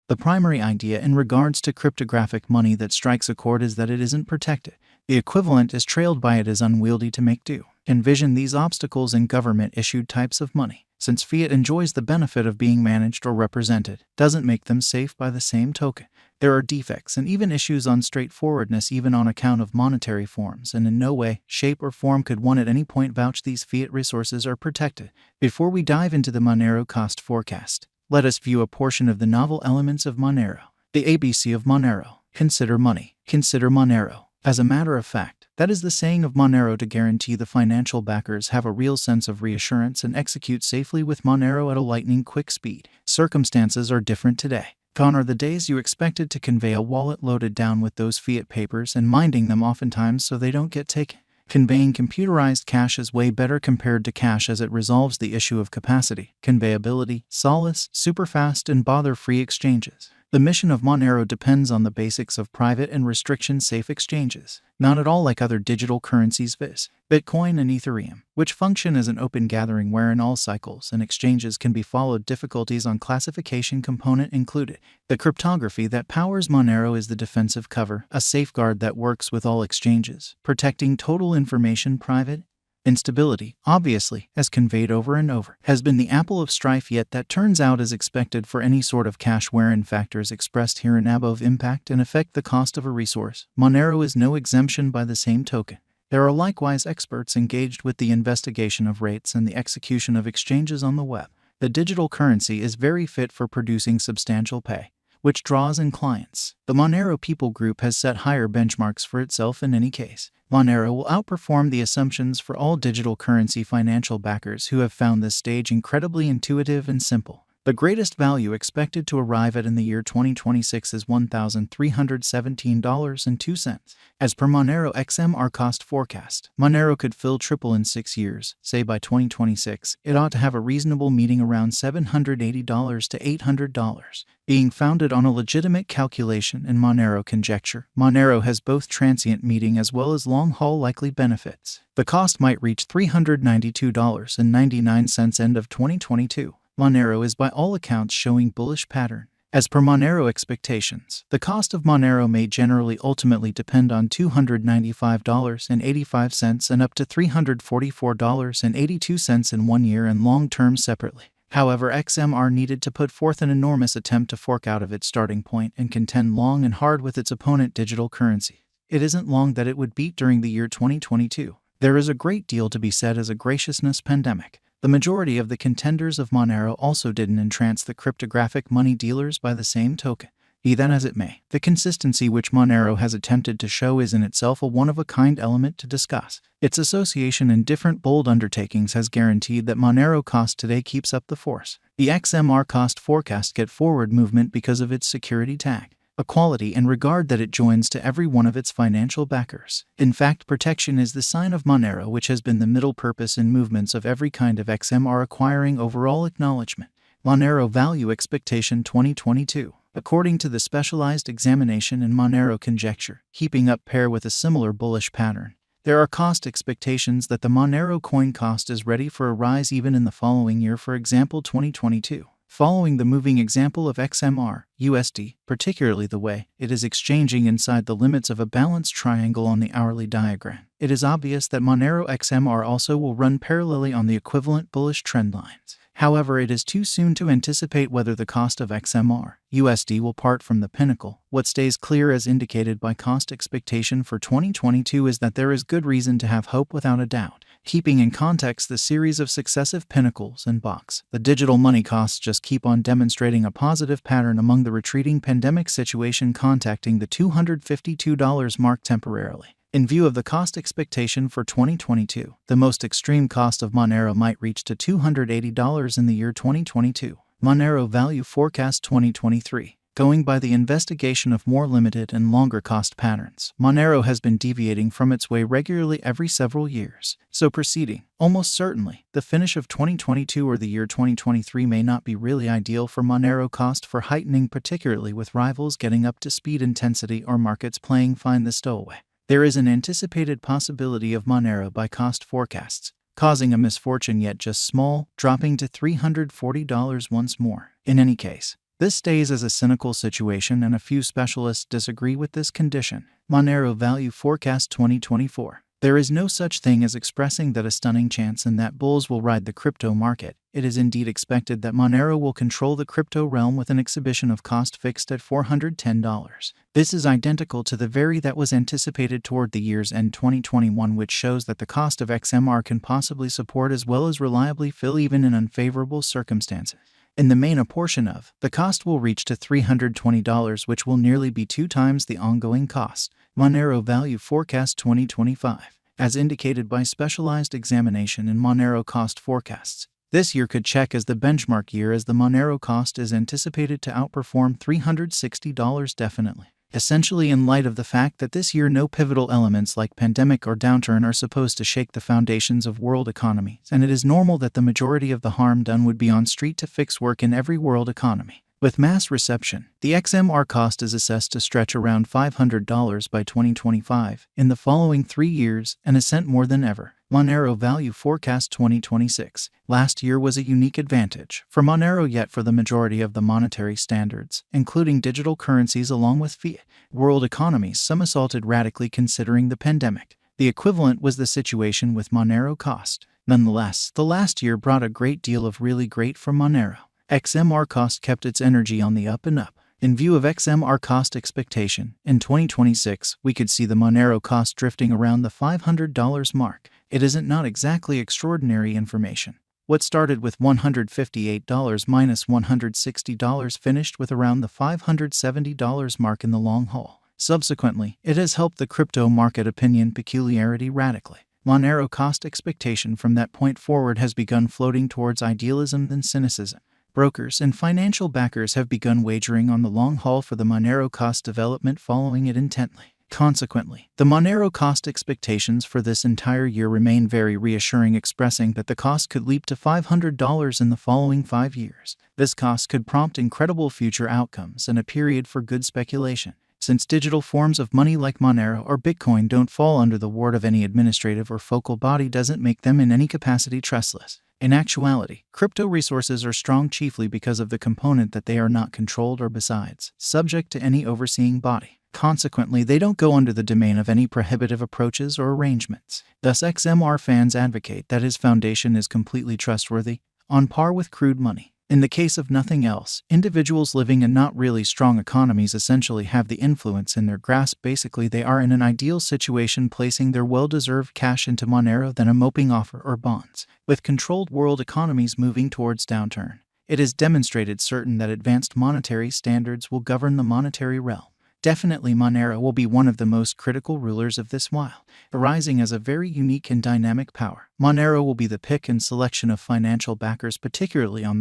The primary idea in regards to cryptographic money that strikes a chord is that it isn't protected. The equivalent is trailed by it is unwieldy to make do. Envision these obstacles in government-issued types of money. Since fiat enjoys the benefit of being managed or represented, doesn't make them safe by the same token. There are defects and even issues on straightforwardness even on account of monetary forms, and in no way, shape, or form could one at any point vouch these fiat resources are protected. Before we dive into the Monero cost forecast, let us view a portion of the novel elements of Monero. The ABC of Monero. Consider money. Consider Monero. As a matter of fact, that is the saying of Monero to guarantee the financial backers have a real sense of reassurance and execute safely with Monero at a lightning-quick speed. Circumstances are different today. Gone are the days you expected to convey a wallet loaded down with those fiat papers and minding them oftentimes so they don't get taken. Conveying computerized cash is way better compared to cash as it resolves the issue of capacity, conveyability, solace, superfast, and bother-free exchanges. The mission of Monero depends on the basics of private and restriction-safe exchanges, not at all like other digital currencies viz. Bitcoin and Ethereum, which function as an open gathering wherein all cycles and exchanges can be followed. Difficulties on classification component included. The cryptography that powers Monero is the defensive cover, a safeguard that works with all exchanges, protecting total information private. Instability, obviously, as conveyed over and over, has been the apple of strife, yet that turns out as expected for any sort of cash wherein factors expressed herein above impact and affect the cost of a resource. Monero is no exemption by the same token. There are likewise experts engaged with the investigation of rates and the execution of exchanges on the web. The digital currency is very fit for producing substantial pay, which draws in clients. The Monero people group has set higher benchmarks for itself in any case. Monero will outperform the assumptions for all digital currency financial backers who have found this stage incredibly intuitive and simple. The greatest value expected to arrive at in the year 2026 is $1,317.02. As per Monero XMR cost forecast, Monero could fill triple in 6 years. Say by 2026, it ought to have a reasonable meeting around $780 to $800. Being founded on a legitimate calculation and Monero conjecture, Monero has both transient meeting as well as long-haul likely benefits. The cost might reach $392.99 end of 2022. Monero is by all accounts showing bullish pattern. As per Monero expectations, the cost of Monero may generally ultimately depend on $295.85 and up to $344.82 in 1 year and long term separately. However, XMR needed to put forth an enormous attempt to fork out of its starting point and contend long and hard with its opponent digital currency. It isn't long that it would beat during the year 2022. There is a great deal to be said as a graciousness pandemic. The majority of the contenders of Monero also didn't entrance the cryptographic money dealers by the same token. Be that as it may, the consistency which Monero has attempted to show is in itself a one-of-a-kind element to discuss. Its association in different bold undertakings has guaranteed that Monero cost today keeps up the force. The XMR cost forecast get forward movement because of its security tag, a quality and regard that it joins to every one of its financial backers. In fact, protection is the sign of Monero, which has been the middle purpose in movements of every kind of XMR acquiring overall acknowledgement. Monero Value Expectation 2022. According to the specialized examination in Monero conjecture, keeping up pair with a similar bullish pattern, there are cost expectations that the Monero coin cost is ready for a rise even in the following year, for example 2022. Following the moving example of XMR, USD, particularly the way it is exchanging inside the limits of a balanced triangle on the hourly diagram, it is obvious that Monero XMR also will run parallelly on the equivalent bullish trend lines. However, it is too soon to anticipate whether the cost of XMR, USD will part from the pinnacle. What stays clear as indicated by cost expectation for 2022 is that there is good reason to have hope without a doubt. Keeping in context the series of successive pinnacles and box, the digital money costs just keep on demonstrating a positive pattern among the retreating pandemic situation, contacting the $252 mark temporarily. In view of the cost expectation for 2022, the most extreme cost of Monero might reach to $280 in the year 2022. Monero Value Forecast 2023. Going by the investigation of more limited and longer cost patterns, Monero has been deviating from its way regularly every several years. So proceeding, almost certainly, the finish of 2022 or the year 2023 may not be really ideal for Monero cost for heightening, particularly with rivals getting up to speed intensity or markets playing find the stowaway. There is an anticipated possibility of Monero by cost forecasts causing a misfortune, yet just small, dropping to $340 once more. In any case, This stays as a cynical situation, and a few specialists disagree with this condition. Monero Value Forecast 2024. There is no such thing as expressing that a stunning chance and that bulls will ride the crypto market. It is indeed expected that Monero will control the crypto realm with an exhibition of cost fixed at $410. This is identical to the very that was anticipated toward the year's end 2021, which shows that the cost of XMR can possibly support as well as reliably fill even in unfavorable circumstances. In the main, a portion of the cost will reach to $320, which will nearly be 2 times the ongoing cost. Monero Value Forecast 2025. As indicated by specialized examination in Monero cost forecasts, this year could check as the benchmark year, as the Monero cost is anticipated to outperform $360 definitely. Essentially, in light of the fact that this year no pivotal elements like pandemic or downturn are supposed to shake the foundations of world economies, and it is normal that the majority of the harm done would be on street to fix work in every world economy. With mass reception, the XMR cost is assessed to stretch around $500 by 2025 in the following 3 years, an ascent more than ever. Monero Value Forecast 2026. Last year was a unique advantage for Monero, yet for the majority of the monetary standards, including digital currencies along with fiat, world economies somersaulted radically considering the pandemic. The equivalent was the situation with Monero cost. Nonetheless, the last year brought a great deal of really great for Monero. XMR cost kept its energy on the up and up. In view of XMR cost expectation, in 2026, we could see the Monero cost drifting around the $500 mark. It isn't not exactly extraordinary information. What started with $158 minus $160 finished with around the $570 mark in the long haul. Subsequently, it has helped the crypto market opinion peculiarity radically. Monero cost expectation from that point forward has begun floating towards idealism than cynicism. Brokers and financial backers have begun wagering on the long haul for the Monero cost development, following it intently. Consequently, the Monero cost expectations for this entire year remain very reassuring, expressing that the cost could leap to $500 in the following 5 years. This cost could prompt incredible future outcomes and a period for good speculation. Since digital forms of money like Monero or Bitcoin don't fall under the ward of any administrative or focal body, doesn't make them in any capacity trustless. In actuality, crypto resources are strong chiefly because of the component that they are not controlled or, besides, subject to any overseeing body. Consequently, they don't go under the domain of any prohibitive approaches or arrangements. Thus, XMR fans advocate that his foundation is completely trustworthy, on par with crude money. In the case of nothing else, individuals living in not really strong economies essentially have the influence in their grasp. Basically, they are in an ideal situation placing their well-deserved cash into Monero than a moping offer or bonds. With controlled world economies moving towards downturn, it is demonstrated certain that advanced monetary standards will govern the monetary realm. Definitely, Monero will be one of the most critical rulers of this while, arising as a very unique and dynamic power. Monero will be the pick and selection of financial backers, particularly on